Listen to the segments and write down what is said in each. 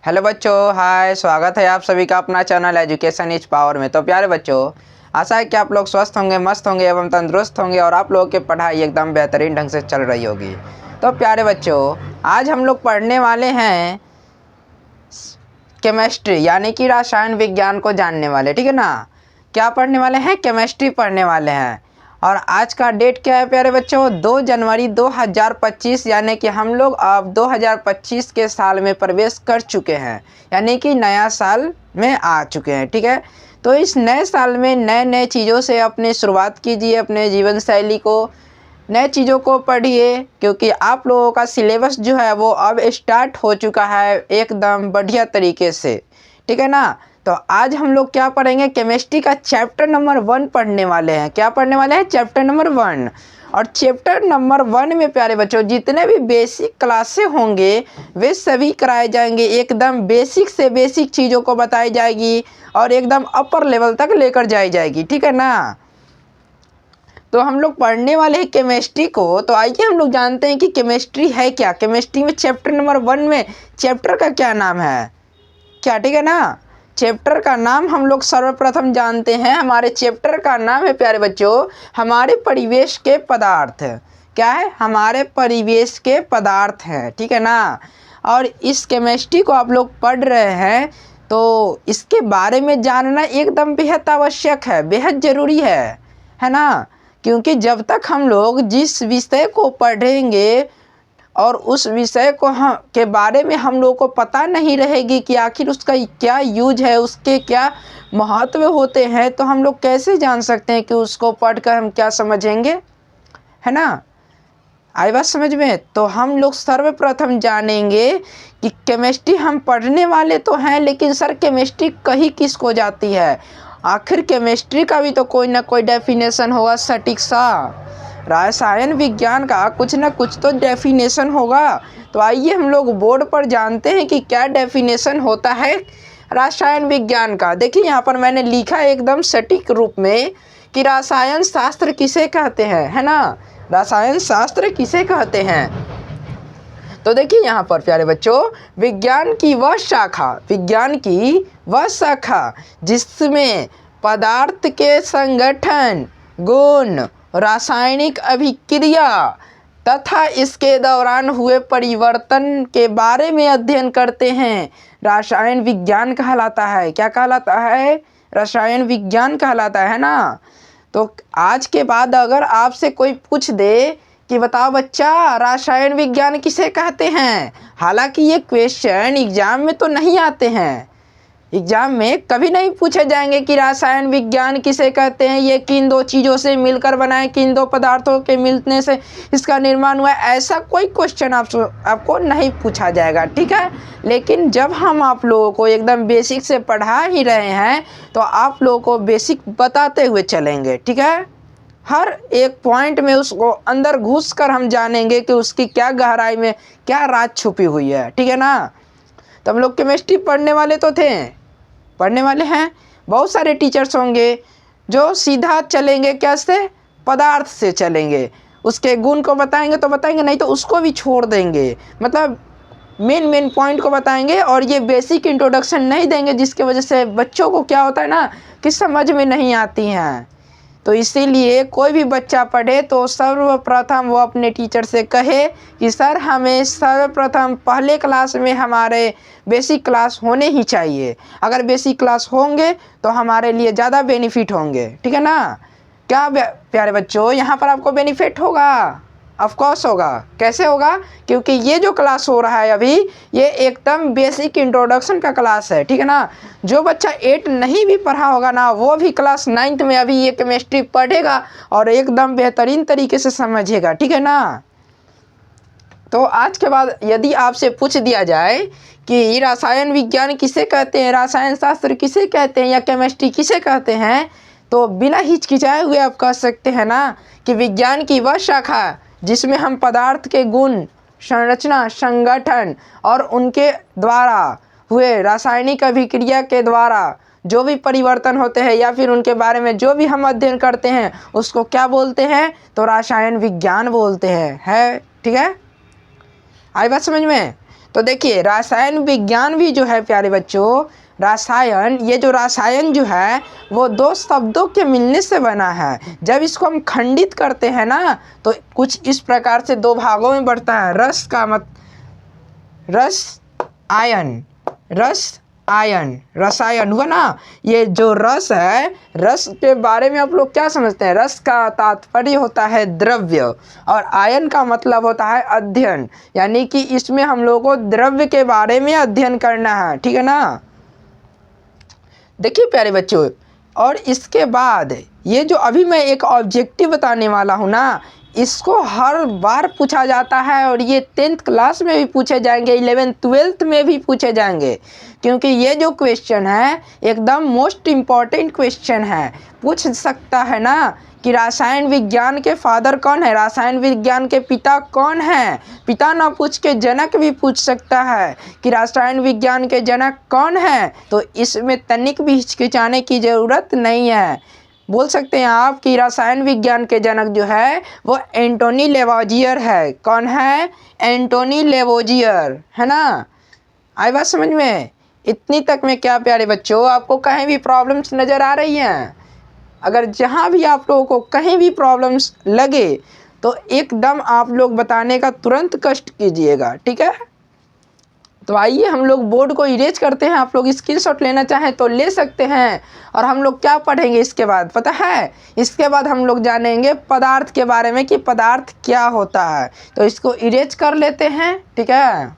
Hello बच्चों, हाय। स्वागत है आप सभी का अपना चैनल एजुकेशन इज पावर में। तो प्यारे बच्चों, आशा है कि आप लोग स्वस्थ होंगे, मस्त होंगे एवं तंदुरुस्त होंगे और आप लोगों की पढ़ाई एकदम बेहतरीन ढंग से चल रही होगी। तो प्यारे बच्चों, आज हम लोग पढ़ने वाले हैं केमिस्ट्री, यानी कि रसायन विज्ञान को जानने वाले। ठीक है ना? क्या पढ़ने वाले हैं? केमिस्ट्री पढ़ने वाले हैं। और आज का डेट क्या है प्यारे बच्चों? 2 जनवरी 2025, यानी कि हम लोग अब 2025 के साल में प्रवेश कर चुके हैं, यानी कि नया साल में आ चुके हैं। ठीक है? तो इस नए साल में नए नए चीज़ों से अपनी शुरुआत कीजिए, अपने जीवन शैली को, नए चीज़ों को पढ़िए, क्योंकि आप लोगों का सिलेबस जो है वो अब स्टार्ट हो चुका है एकदम बढ़िया तरीके से। ठीक है ना? तो आज हम लोग क्या पढ़ेंगे? केमिस्ट्री का चैप्टर नंबर 1 पढ़ने वाले हैं। क्या पढ़ने वाले हैं? Chapter number 1। और चैप्टर नंबर 1 में प्यारे बच्चों जितने भी बेसिक क्लासें होंगे वे सभी कराए जाएंगे। एकदम बेसिक से बेसिक चीज़ों को बताई जाएगी और एकदम अपर लेवल तक लेकर जाई जाएगी। ठीक है ना? तो हम लोग पढ़ने वाले हैं केमिस्ट्री को। तो आइए हम लोग जानते हैं कि केमिस्ट्री है क्या। केमिस्ट्री में चैप्टर नंबर 1 में चैप्टर का क्या नाम है क्या? ठीक है ना? चैप्टर का नाम हम लोग सर्वप्रथम जानते हैं। हमारे चैप्टर का नाम है प्यारे बच्चों हमारे परिवेश के पदार्थ। क्या है? हमारे परिवेश के पदार्थ हैं। ठीक है ना? और इस केमिस्ट्री को आप लोग पढ़ रहे हैं तो इसके बारे में जानना एकदम बेहद आवश्यक है, बेहद ज़रूरी है ना? क्योंकि जब तक हम लोग जिस विषय को पढ़ेंगे और उस विषय को के बारे में हम लोगों को पता नहीं रहेगी कि आखिर उसका क्या यूज है, उसके क्या महत्व होते हैं, तो हम लोग कैसे जान सकते हैं कि उसको पढ़कर हम क्या समझेंगे, है ना? आई बात समझ में? तो हम लोग सर्वप्रथम जानेंगे कि केमिस्ट्री हम पढ़ने वाले तो हैं, लेकिन सर केमिस्ट्री कही किसको जाती है? आखिर केमिस्ट्री का भी तो कोई ना कोई डेफिनेशन होगा सटीक सा। रसायन विज्ञान का कुछ ना कुछ तो डेफिनेशन होगा। तो आइए हम लोग बोर्ड पर जानते हैं कि क्या डेफिनेशन होता है रसायन विज्ञान का। देखिए यहाँ पर मैंने लिखा है एकदम सटीक रूप में कि रसायन शास्त्र किसे कहते हैं, है ना? रसायन शास्त्र किसे कहते हैं? तो देखिए यहाँ पर प्यारे बच्चों विज्ञान की वह शाखा जिसमें पदार्थ के संगठन, गुण, रासायनिक अभिक्रिया तथा इसके दौरान हुए परिवर्तन के बारे में अध्ययन करते हैं, रसायन विज्ञान कहलाता है। क्या कहलाता है? रसायन विज्ञान कहलाता है ना? तो आज के बाद अगर आपसे कोई पूछ दे कि बताओ बच्चा रसायन विज्ञान किसे कहते हैं, हालांकि ये क्वेश्चन एग्जाम में तो नहीं आते हैं, एग्जाम में कभी नहीं पूछे जाएंगे कि रसायन विज्ञान किसे कहते हैं, ये किन दो चीज़ों से मिलकर बना है, किन दो पदार्थों के मिलने से इसका निर्माण हुआ है, ऐसा कोई क्वेश्चन आपको नहीं पूछा जाएगा। ठीक है? लेकिन जब हम आप लोगों को एकदम बेसिक से पढ़ा ही रहे हैं तो आप लोगों को बेसिक बताते हुए चलेंगे। ठीक है? हर एक पॉइंट में उसको अंदर घुस कर हम जानेंगे कि उसकी क्या गहराई में क्या राज छुपी हुई है। ठीक है ना? तो हम लोग केमिस्ट्री पढ़ने वाले तो थे, पढ़ने वाले हैं। बहुत सारे टीचर्स होंगे जो सीधा चलेंगे क्या से? पदार्थ से चलेंगे, उसके गुण को बताएंगे तो बताएंगे, नहीं तो उसको भी छोड़ देंगे। मतलब मेन पॉइंट को बताएंगे और ये बेसिक इंट्रोडक्शन नहीं देंगे, जिसकी वजह से बच्चों को क्या होता है ना कि समझ में नहीं आती हैं। तो इसीलिए कोई भी बच्चा पढ़े तो सर्वप्रथम वो अपने टीचर से कहे कि सर हमें सर्वप्रथम पहले क्लास में हमारे बेसिक क्लास होने ही चाहिए। अगर बेसिक क्लास होंगे तो हमारे लिए ज़्यादा बेनिफिट होंगे। ठीक है ना? क्या प्यारे बच्चों यहाँ पर आपको बेनिफिट होगा? ऑफ कोर्स होगा। कैसे होगा? क्योंकि ये जो क्लास हो रहा है अभी ये एकदम बेसिक इंट्रोडक्शन का क्लास है। ठीक है ना? जो बच्चा 8 नहीं भी पढ़ा होगा ना वो भी क्लास 9th में अभी ये केमिस्ट्री पढ़ेगा और एकदम बेहतरीन तरीके से समझेगा। ठीक है ना? तो आज के बाद यदि आपसे पूछ दिया जाए कि रसायन विज्ञान किसे कहते हैं, रसायन शास्त्र किसे कहते हैं या केमिस्ट्री किसे कहते हैं, तो बिना हिचकिचाए हुए आप कह सकते हैं ना कि विज्ञान की वह शाखा जिसमें हम पदार्थ के गुण, संरचना, संगठन और उनके द्वारा हुए रासायनिक अभिक्रिया के द्वारा जो भी परिवर्तन होते हैं या फिर उनके बारे में जो भी हम अध्ययन करते हैं उसको क्या बोलते हैं? तो रसायन विज्ञान बोलते हैं। ठीक है? आई बात समझ में? तो देखिए रसायन विज्ञान भी जो है प्यारे बच्चों, रसायन, ये जो रसायन जो है वो दो शब्दों के मिलने से बना है। जब इसको हम खंडित करते हैं ना तो कुछ इस प्रकार से दो भागों में बढ़ता है। रस का रस आयन, रस आयन, रसायन हुआ ना। ये जो रस है, रस के बारे में आप लोग क्या समझते हैं? रस का तात्पर्य होता है द्रव्य और आयन का मतलब होता है अध्ययन, यानी कि इसमें हम लोग को द्रव्य के बारे में अध्ययन करना है, ठीक है ना। देखिए प्यारे बच्चों, और इसके बाद ये जो अभी मैं एक ऑब्जेक्टिव बताने वाला हूँ ना, इसको हर बार पूछा जाता है और ये 10th क्लास में भी पूछे जाएंगे, 11th 12th में भी पूछे जाएंगे, क्योंकि ये जो क्वेश्चन है एकदम मोस्ट इम्पॉर्टेंट क्वेश्चन है। पूछ सकता है ना कि रसायन विज्ञान के फादर कौन है, रसायन विज्ञान के पिता कौन है। पिता ना पूछ के जनक भी पूछ सकता है कि रसायन विज्ञान के जनक कौन है। तो इसमें तनिक भी हिचकिचाने की ज़रूरत नहीं है। बोल सकते हैं आप कि रसायन विज्ञान के जनक जो है वो एंटोनी लेवोजियर है। कौन है? एंटोनी लेवोजियर, है ना। आई बात समझ में? इतनी तक में क्या प्यारे बच्चों आपको कहीं भी प्रॉब्लम्स नज़र आ रही हैं? अगर जहाँ भी आप लोगों को कहीं भी प्रॉब्लम्स लगे तो एकदम आप लोग बताने का तुरंत कष्ट कीजिएगा, ठीक है। तो आइए हम लोग बोर्ड को इरेज करते हैं। आप लोग स्क्रीनशॉट लेना चाहें तो ले सकते हैं। और हम लोग क्या पढ़ेंगे इसके बाद पता है? इसके बाद हम लोग जानेंगे पदार्थ के बारे में कि पदार्थ क्या होता है। तो इसको इरेज कर लेते हैं, ठीक है।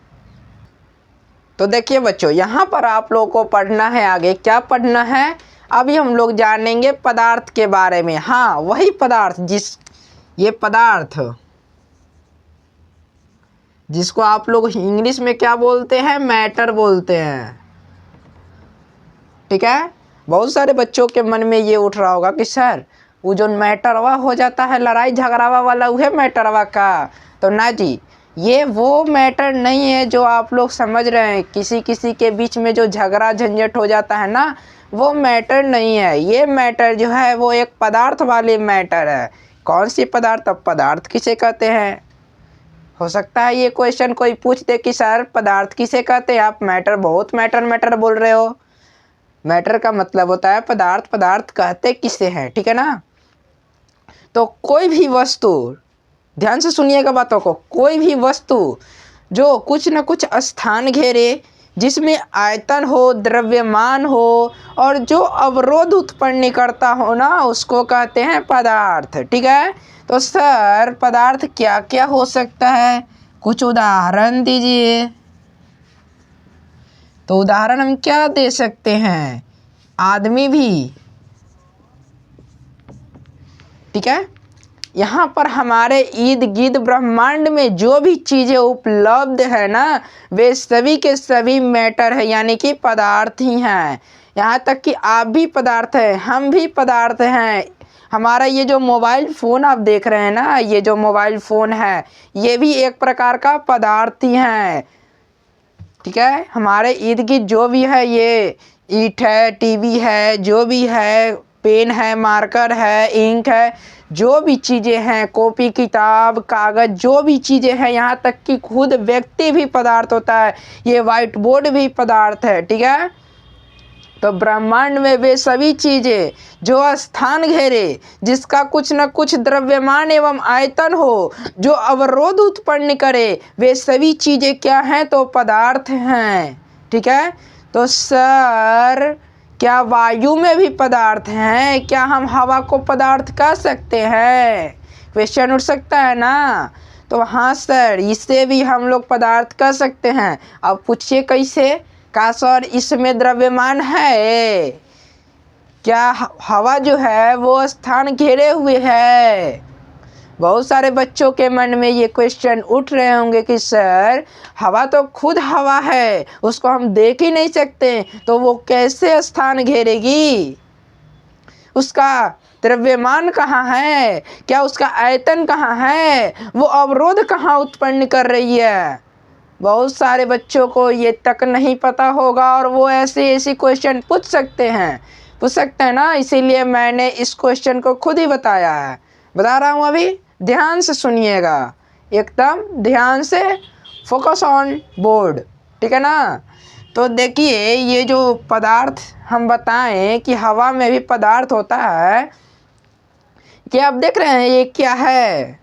तो देखिए बच्चों, यहाँ पर आप लोगों को पढ़ना है, आगे क्या पढ़ना है अभी हम लोग जानेंगे पदार्थ के बारे में। हाँ, वही पदार्थ ये पदार्थ जिसको आप लोग इंग्लिश में क्या बोलते हैं? मैटर बोलते हैं, ठीक है। बहुत सारे बच्चों के मन में ये उठ रहा होगा कि सर वो जो मैटरवा हो जाता है लड़ाई झगड़ावा वाला, वह मैटरवा का। तो ना जी, ये वो मैटर नहीं है जो आप लोग समझ रहे हैं। किसी किसी के बीच में जो झगड़ा झंझट हो जाता है ना, वो मैटर नहीं है। ये मैटर जो है वो एक पदार्थ वाली मैटर है। कौन सी पदार्थ? अब पदार्थ किसे कहते हैं? हो सकता है ये क्वेश्चन कोई पूछ दे कि सर पदार्थ किसे कहते हैं? आप मैटर, बहुत मैटर बोल रहे हो। मैटर का मतलब होता है पदार्थ। पदार्थ कहते किसे हैं, ठीक है ना। तो कोई भी वस्तु, ध्यान से सुनिएगा बातों को, कोई भी वस्तु जो कुछ न कुछ स्थान घेरे, जिसमें आयतन हो, द्रव्यमान हो और जो अवरोध उत्पन्न करता हो ना, उसको कहते हैं पदार्थ, ठीक है। तो सर पदार्थ क्या क्या हो सकता है? कुछ उदाहरण दीजिए। तो उदाहरण हम क्या दे सकते हैं? आदमी भी, ठीक है। यहाँ पर हमारे इर्द गिर्द ब्रह्मांड में जो भी चीज़ें उपलब्ध है ना, वे सभी के सभी मैटर है, यानी कि पदार्थ ही हैं। यहाँ तक कि आप भी पदार्थ हैं, हम भी पदार्थ हैं। हमारा ये जो मोबाइल फ़ोन आप देख रहे हैं ना, ये जो मोबाइल फ़ोन है ये भी एक प्रकार का पदार्थ ही है, ठीक है। हमारे इर्द गिर्द जो भी है, ये ईंट है, टीवी है, जो भी है, पेन है, मार्कर है, इंक है, जो भी चीज़ें हैं, कॉपी किताब कागज़, जो भी चीज़ें हैं, यहाँ तक कि खुद व्यक्ति भी पदार्थ होता है। ये वाइट बोर्ड भी पदार्थ है, ठीक है। तो ब्रह्मांड में वे सभी चीज़ें जो स्थान घेरे, जिसका कुछ न कुछ द्रव्यमान एवं आयतन हो, जो अवरोध उत्पन्न करे, वे सभी चीज़ें क्या हैं? तो पदार्थ हैं, ठीक है। तो सर क्या वायु में भी पदार्थ हैं? क्या हम हवा को पदार्थ कह सकते हैं? क्वेश्चन उठ सकता है ना। तो हाँ सर, इससे भी हम लोग पदार्थ कह सकते हैं। अब पूछिए कैसे? का सर इसमें द्रव्यमान है? क्या हवा जो है वो स्थान घेरे हुए है? बहुत सारे बच्चों के मन में ये क्वेश्चन उठ रहे होंगे कि सर हवा तो खुद हवा है, उसको हम देख ही नहीं सकते, तो वो कैसे स्थान घेरेगी? उसका द्रव्यमान कहाँ है? क्या उसका आयतन कहाँ है? वो अवरोध कहाँ उत्पन्न कर रही है? बहुत सारे बच्चों को ये तक नहीं पता होगा और वो ऐसे क्वेश्चन पूछ सकते हैं ना। इसीलिए मैंने इस क्वेश्चन को खुद ही बताया है, बता रहा हूँ। अभी ध्यान से सुनिएगा, एकदम ध्यान से फोकस ऑन बोर्ड, ठीक है ना। तो देखिए ये जो पदार्थ हम बताएं कि हवा में भी पदार्थ होता है, क्या आप देख रहे हैं ये क्या है,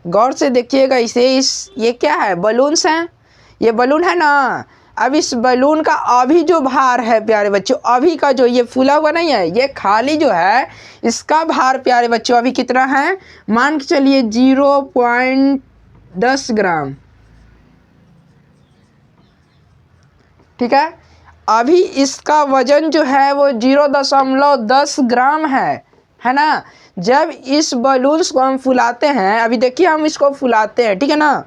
गौर से देखिएगा इसे। ये क्या है, बलून्स हैं, ये बलून है ना। अब इस बलून का अभी जो भार है प्यारे बच्चों, अभी का जो ये फूला हुआ नहीं है, ये खाली जो है इसका भार प्यारे बच्चों अभी कितना है, मान के चलिए 0.10 ग्राम, ठीक है। अभी इसका वजन जो है वो 0.10 ग्राम है ना। जब इस बलून्स को हम फुलाते हैं, अभी देखिए हम इसको फुलाते हैं, ठीक है ना।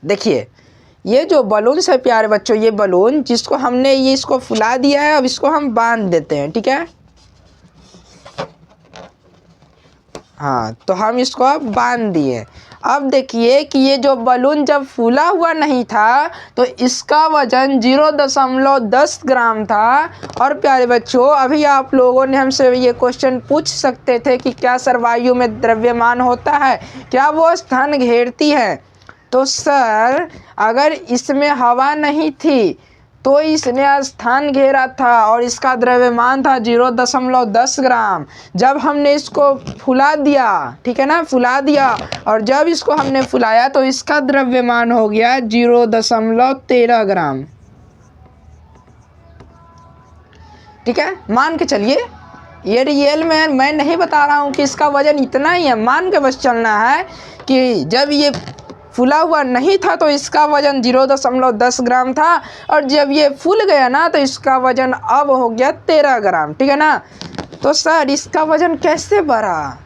देखिए ये जो बलून्स है प्यारे बच्चों, ये बलून जिसको हमने ये इसको फुला दिया है, अब इसको हम बांध देते हैं, ठीक है। हाँ, तो हम इसको अब बांध दिए। अब देखिए कि ये जो बलून जब फूला हुआ नहीं था तो इसका वजन 0.10 ग्राम था। और प्यारे बच्चों अभी आप लोगों ने हमसे ये क्वेश्चन पूछ सकते थे कि क्या सर वायु में द्रव्यमान होता है, क्या वो स्थान घेरती है। तो सर अगर इसमें हवा नहीं थी तो इसने स्थान घेरा था और इसका द्रव्यमान था 0.10 ग्राम। जब हमने इसको फुला दिया, ठीक है ना, फुला दिया, और जब इसको हमने फुलाया तो इसका द्रव्यमान हो गया 0.13 ग्राम, ठीक है। मान के चलिए, ये रियल में मैं नहीं बता रहा हूँ कि इसका वजन इतना ही है, मान के बस चलना है कि जब ये फूला हुआ नहीं था तो इसका वजन 0.10 ग्राम था, और जब ये फूल गया ना तो इसका वजन अब हो गया 13 ग्राम, ठीक है ना। तो सर इसका वजन कैसे बढ़ा,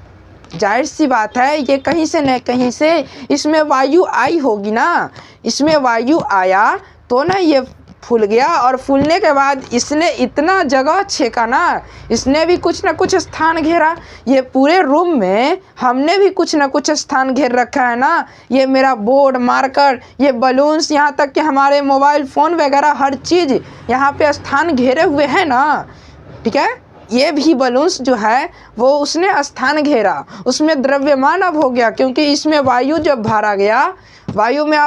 जाहिर सी बात है ये कहीं से न कहीं से इसमें वायु आई होगी ना, इसमें वायु आया तो ना ये फूल गया, और फूलने के बाद इसने इतना जगह छेका ना, इसने भी कुछ ना कुछ स्थान घेरा। ये पूरे रूम में हमने भी कुछ ना कुछ स्थान घेर रखा है ना। ये मेरा बोर्ड, मार्कर, ये बलून्स, यहाँ तक कि हमारे मोबाइल फ़ोन वगैरह हर चीज़ यहाँ पे स्थान घेरे हुए हैं ना, ठीक है। ये भी बलून्स जो है वो उसने स्थान घेरा, उसमें द्रव्यमान अब हो गया, क्योंकि इसमें वायु जब भरा गया, वायु में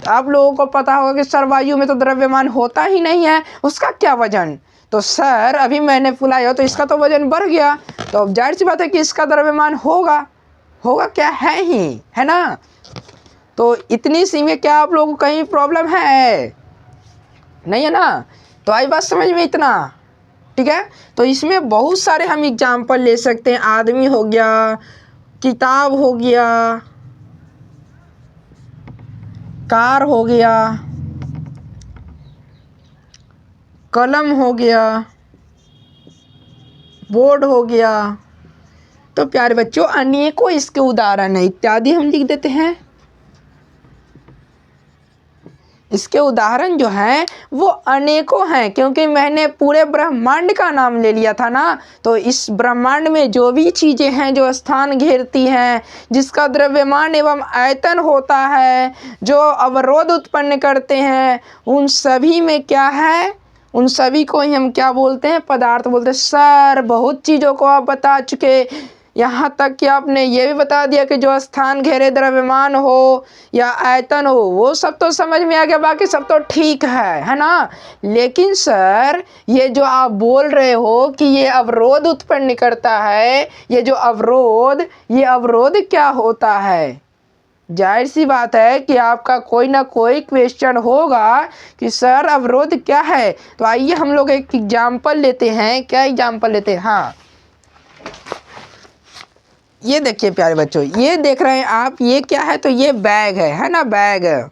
आप लोगों को पता होगा कि सर वायु में तो द्रव्यमान होता ही नहीं है, उसका क्या वजन। तो सर अभी मैंने फुलाया तो इसका तो वजन बढ़ गया, तो अब जाहिर सी बात है कि इसका द्रव्यमान होगा क्या, है ही, है ना। तो इतनी सी में क्या आप लोगों को कहीं प्रॉब्लम है, नहीं है ना। तो आई बात समझ में इतना, ठीक है। तो इसमें बहुत सारे हम एग्जाम्पल ले सकते हैं, आदमी हो गया, किताब हो गया, कार हो गया, कलम हो गया, बोर्ड हो गया। तो प्यारे बच्चों अनेकों इसके उदाहरण है, इत्यादि हम लिख देते हैं। इसके उदाहरण जो हैं वो अनेकों हैं, क्योंकि मैंने पूरे ब्रह्मांड का नाम ले लिया था ना। तो इस ब्रह्मांड में जो भी चीज़ें हैं जो स्थान घेरती हैं, जिसका द्रव्यमान एवं आयतन होता है, जो अवरोध उत्पन्न करते हैं, उन सभी में क्या है, उन सभी को ही हम क्या बोलते हैं, पदार्थ बोलते हैं। सर बहुत चीज़ों को आप बता चुके, यहाँ तक कि आपने ये भी बता दिया कि जो स्थान घेरे द्रव्यमान हो या आयतन हो, वो सब तो समझ में आ गया, बाकी सब तो ठीक है ना। लेकिन सर ये जो आप बोल रहे हो कि ये अवरोध उत्पन्न करता है, ये जो अवरोध, ये अवरोध क्या होता है। जाहिर सी बात है कि आपका कोई ना कोई क्वेश्चन होगा कि सर अवरोध क्या है। तो आइए हम लोग एक एग्जाम्पल लेते हैं। क्या एग्जाम्पल लेते हैं, हाँ ये देखिए प्यारे बच्चों, ये देख रहे हैं आप, ये क्या है, तो ये बैग है ना, बैग।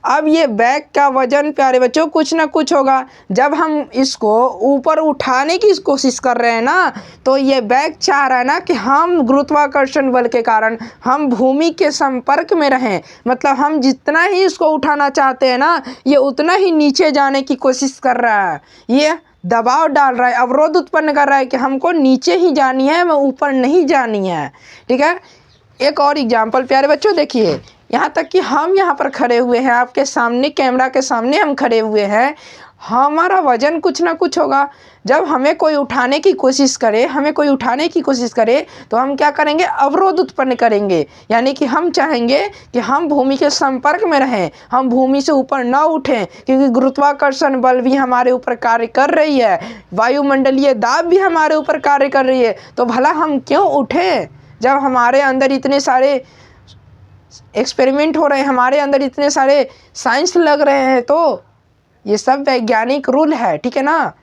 अब ये बैग का वजन प्यारे बच्चों कुछ ना कुछ होगा। जब हम इसको ऊपर उठाने की कोशिश कर रहे हैं ना, तो ये बैग चाह रहा है ना कि हम गुरुत्वाकर्षण बल के कारण हम भूमि के संपर्क में रहें, मतलब हम जितना ही इसको उठाना चाहते हैं ना, ये उतना ही नीचे जाने की कोशिश कर रहा है। ये दबाव डाल रहा है, अवरोध उत्पन्न कर रहा है कि हमको नीचे ही जानी है, मैं ऊपर नहीं जानी है, ठीक है। एक और एग्जाम्पल प्यारे बच्चों देखिए, यहाँ तक कि हम यहाँ पर खड़े हुए हैं, आपके सामने कैमरा के सामने हम खड़े हुए हैं, हमारा वजन कुछ ना कुछ होगा। जब हमें कोई उठाने की कोशिश करे, तो हम क्या करेंगे, अवरोध उत्पन्न करेंगे। यानी कि हम चाहेंगे कि हम भूमि के संपर्क में रहें, हम भूमि से ऊपर ना उठें, क्योंकि गुरुत्वाकर्षण बल भी हमारे ऊपर कार्य कर रही है, वायुमंडलीय दाब भी हमारे ऊपर कार्य कर रही है। तो भला हम क्यों उठें जब हमारे अंदर इतने सारे एक्सपेरिमेंट हो रहे हैं, हमारे अंदर इतने सारे साइंस लग रहे हैं। तो ये सब वैज्ञानिक रूल है, ठीक है ना।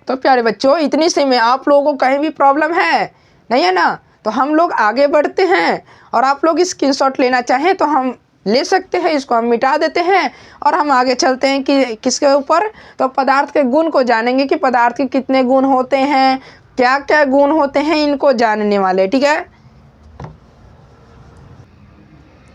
तो प्यारे बच्चों, इतनी सी में आप लोगों को कहीं भी प्रॉब्लम है नहीं है ना, तो हम लोग आगे बढ़ते हैं। और आप लोग स्क्रीनशॉट लेना चाहें तो हम ले सकते हैं, इसको हम मिटा देते हैं और हम आगे चलते हैं कि किसके ऊपर, तो पदार्थ के गुण को जानेंगे कि पदार्थ के कितने गुण होते हैं, क्या क्या गुण होते हैं, इनको जानने वाले, ठीक है।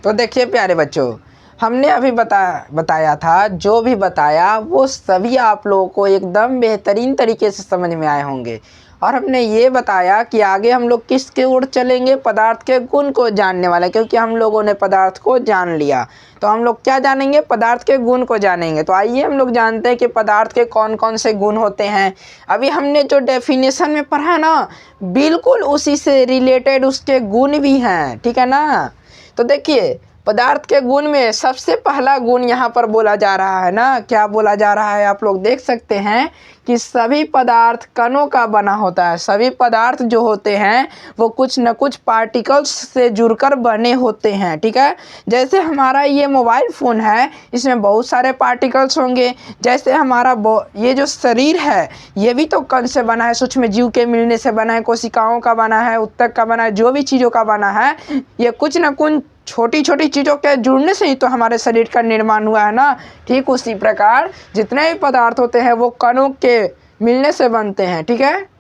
तो देखिए प्यारे बच्चों, हमने अभी बताया था, जो भी बताया वो सभी आप लोगों को एकदम बेहतरीन तरीके से समझ में आए होंगे। और हमने ये बताया कि आगे हम लोग किसके ओर चलेंगे, पदार्थ के गुण को जानने वाले, क्योंकि हम लोगों ने पदार्थ को जान लिया। तो हम लोग क्या जानेंगे, पदार्थ के गुण को जानेंगे। तो आइए हम लोग जानते हैं कि पदार्थ के कौन कौन से गुण होते हैं। अभी हमने जो डेफिनेशन में पढ़ा ना, बिल्कुल उसी से रिलेटेड उसके गुण भी हैं, ठीक है ना। तो देखिए, पदार्थ के गुण में सबसे पहला गुण यहाँ पर बोला जा रहा है ना, क्या बोला जा रहा है, आप लोग देख सकते हैं कि सभी पदार्थ कणों का बना होता है। सभी पदार्थ जो होते हैं वो कुछ न कुछ पार्टिकल्स से जुड़कर बने होते हैं, ठीक है। जैसे हमारा ये मोबाइल फ़ोन है, इसमें बहुत सारे पार्टिकल्स होंगे। जैसे हमारा ये जो शरीर है, ये भी तो कण से बना है, सूक्ष्म जीव के मिलने से बना है, कोशिकाओं का बना है, उत्तक का बना है, जो भी चीज़ों का बना है, ये कुछ न कुछ छोटी छोटी चीज़ों के जुड़ने से ही तो हमारे शरीर का निर्माण हुआ है ना। ठीक उसी प्रकार जितने भी पदार्थ होते हैं वो कणों के मिलने से बनते हैं, ठीक है।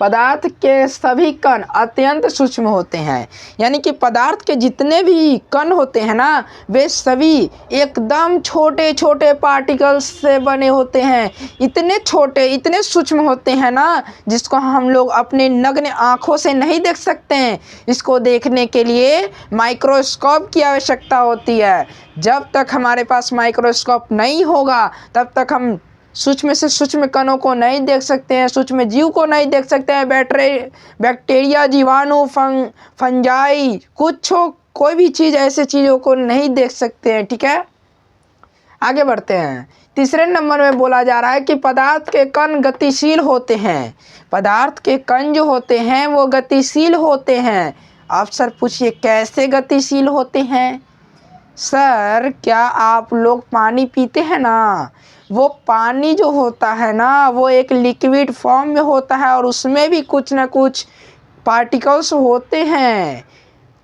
पदार्थ के सभी कण अत्यंत सूक्ष्म होते हैं, यानी कि पदार्थ के जितने भी कण होते हैं ना, वे सभी एकदम छोटे छोटे पार्टिकल्स से बने होते हैं। इतने छोटे, इतने सूक्ष्म होते हैं ना, जिसको हम लोग अपने नग्न आँखों से नहीं देख सकते हैं। इसको देखने के लिए माइक्रोस्कोप की आवश्यकता होती है। जब तक हमारे पास माइक्रोस्कोप नहीं होगा तब तक हम सूक्ष्म से सूक्ष्म कणों को नहीं देख सकते हैं, सूक्ष्म जीव को नहीं देख सकते हैं, बैक्टीरिया, जीवाणु, फंजाई, कुछ कोई भी चीज़, ऐसे चीज़ों को नहीं देख सकते हैं, ठीक है। आगे बढ़ते हैं। तीसरे नंबर में बोला जा रहा है कि पदार्थ के कण गतिशील होते हैं। पदार्थ के कण जो होते हैं वो गतिशील होते हैं। आप सर पूछिए कैसे गतिशील होते हैं। सर, क्या आप लोग पानी पीते हैं ना, वो पानी जो होता है ना वो एक लिक्विड फॉर्म में होता है और उसमें भी कुछ ना कुछ पार्टिकल्स होते हैं,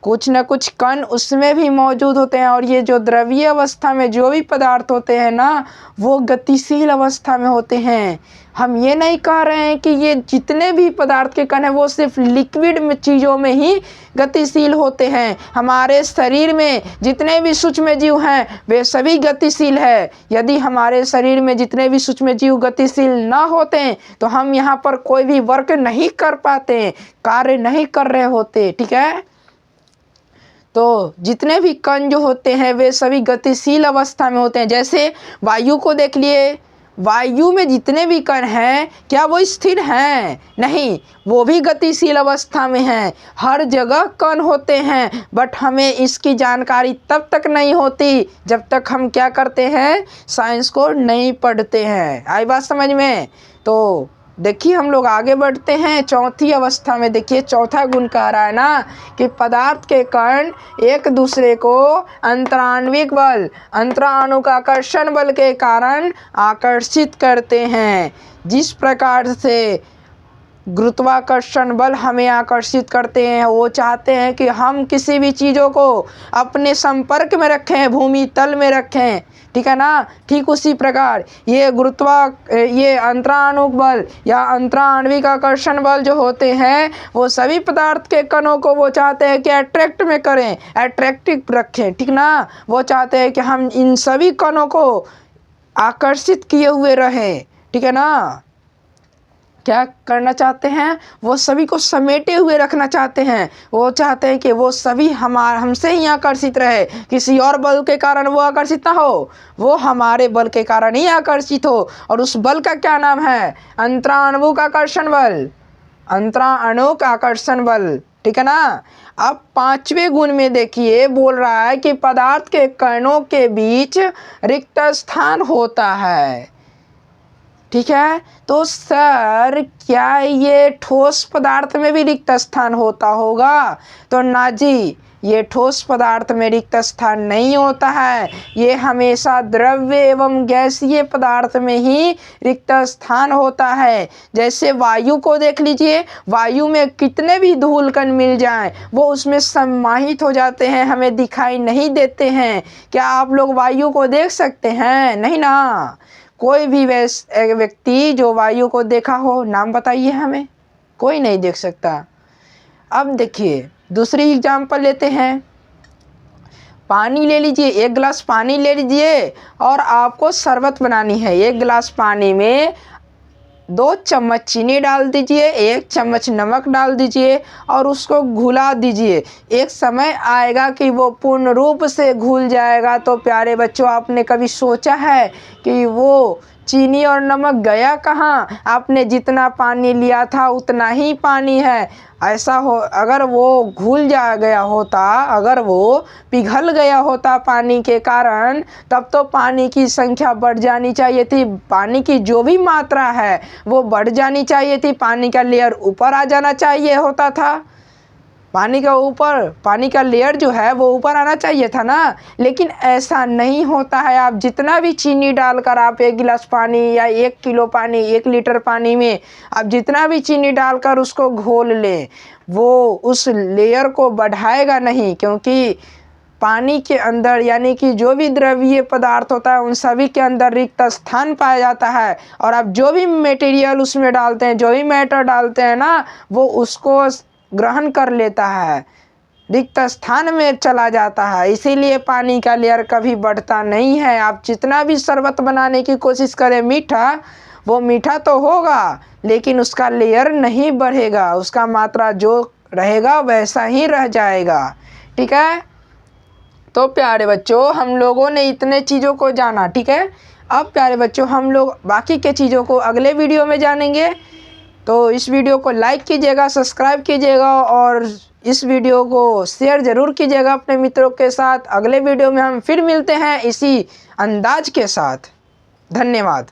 कुछ न कुछ कण उसमें भी मौजूद होते हैं। और ये जो द्रवीय अवस्था में जो भी पदार्थ होते हैं ना, वो गतिशील अवस्था में होते हैं। हम ये नहीं कह रहे हैं कि ये जितने भी पदार्थ के कण हैं वो सिर्फ लिक्विड में चीज़ों में ही गतिशील होते हैं। हमारे शरीर में जितने भी सूक्ष्म जीव हैं वे सभी गतिशील है। यदि हमारे शरीर में जितने भी सूक्ष्म जीव गतिशील ना होते तो हम यहाँ पर कोई भी वर्क नहीं कर पाते, कार्य नहीं कर रहे होते, ठीक है। तो जितने भी कण जो होते हैं वे सभी गतिशील अवस्था में होते हैं। जैसे वायु को देख लिए, वायु में जितने भी कण हैं क्या वो स्थिर हैं? नहीं, वो भी गतिशील अवस्था में हैं। हर जगह कण होते हैं, बट हमें इसकी जानकारी तब तक नहीं होती जब तक हम क्या करते हैं, साइंस को नहीं पढ़ते हैं। आई बात समझ में? तो देखिए हम लोग आगे बढ़ते हैं। चौथी अवस्था में देखिए, चौथा गुण कह रहा है ना कि पदार्थ के कण एक दूसरे को अंतराण्विक बल, अंतरानुकाकर्षण बल के कारण आकर्षित करते हैं। जिस प्रकार से गुरुत्वाकर्षण बल हमें आकर्षित करते हैं, वो चाहते हैं कि हम किसी भी चीज़ों को अपने संपर्क में रखें, भूमि तल में रखें, ठीक है ना। ठीक उसी प्रकार ये अंतराणुक बल या अंतराण्विक आकर्षण बल जो होते हैं वो सभी पदार्थ के कणों को वो चाहते हैं कि अट्रैक्ट में करें, अट्रैक्टिव रखें, ठीक ना। वो चाहते हैं कि हम इन सभी कणों को आकर्षित किए हुए रहें, ठीक है ना। क्या करना चाहते हैं, वो सभी को समेटे हुए रखना चाहते हैं। वो चाहते हैं कि वो सभी हमसे ही आकर्षित रहे, किसी और बल के कारण वो आकर्षित ना हो, वो हमारे बल के कारण ही आकर्षित हो। और उस बल का क्या नाम है, अंतराणुक आकर्षण बल, अंतराणुक आकर्षण बल, ठीक है ना। अब 5वें गुण में देखिए बोल रहा है कि पदार्थ के कणों के बीच रिक्त स्थान होता है, ठीक है। तो सर क्या ये ठोस पदार्थ में भी रिक्त स्थान होता होगा? तो ना जी, ये ठोस पदार्थ में रिक्त स्थान नहीं होता है, ये हमेशा द्रव्य एवं गैसीय पदार्थ में ही रिक्त स्थान होता है। जैसे वायु को देख लीजिए, वायु में कितने भी धूल कण मिल जाएं वो उसमें समाहित हो जाते हैं, हमें दिखाई नहीं देते हैं। क्या आप लोग वायु को देख सकते हैं? नहीं ना। कोई भी व्यक्ति जो वायु को देखा हो, नाम बताइए हमें, कोई नहीं देख सकता। अब देखिए दूसरी एग्जांपल लेते हैं। पानी ले लीजिए, 1 गिलास पानी ले लीजिए और आपको शरबत बनानी है। 1 गिलास पानी में 2 चम्मच चीनी डाल दीजिए, 1 चम्मच नमक डाल दीजिए और उसको घुला दीजिए। एक समय आएगा कि वो पूर्ण रूप से घुल जाएगा। तो प्यारे बच्चों, आपने कभी सोचा है कि वो चीनी और नमक गया कहाँ? आपने जितना पानी लिया था उतना ही पानी है। ऐसा हो, अगर वो घुल गया होता, अगर वो पिघल गया होता पानी के कारण, तब तो पानी की संख्या बढ़ जानी चाहिए थी, पानी की जो भी मात्रा है वो बढ़ जानी चाहिए थी, पानी का लेयर ऊपर आ जाना चाहिए होता था। पानी का लेयर जो है वो ऊपर आना चाहिए था ना, लेकिन ऐसा नहीं होता है। आप जितना भी चीनी डालकर आप 1 गिलास पानी या 1 किलो पानी, 1 लीटर पानी में आप जितना भी चीनी डालकर उसको घोल लें, वो उस लेयर को बढ़ाएगा नहीं, क्योंकि पानी के अंदर यानी कि जो भी द्रवीय पदार्थ होता है उन सभी के अंदर रिक्त स्थान पाया जाता है। और आप जो भी मटेरियल उसमें डालते हैं, जो भी मैटर डालते हैं ना, वो उसको ग्रहण कर लेता है, रिक्त स्थान में चला जाता है। इसीलिए पानी का लेयर कभी बढ़ता नहीं है। आप जितना भी शरबत बनाने की कोशिश करें मीठा, वो मीठा तो होगा लेकिन उसका लेयर नहीं बढ़ेगा, उसका मात्रा जो रहेगा वैसा ही रह जाएगा, ठीक है। तो प्यारे बच्चों, हम लोगों ने इतने चीज़ों को जाना, ठीक है। अब प्यारे बच्चों, हम लोग बाकी के चीज़ों को अगले वीडियो में जानेंगे। तो इस वीडियो को लाइक कीजिएगा, सब्सक्राइब कीजिएगा और इस वीडियो को शेयर ज़रूर कीजिएगा अपने मित्रों के साथ। अगले वीडियो में हम फिर मिलते हैं इसी अंदाज के साथ। धन्यवाद।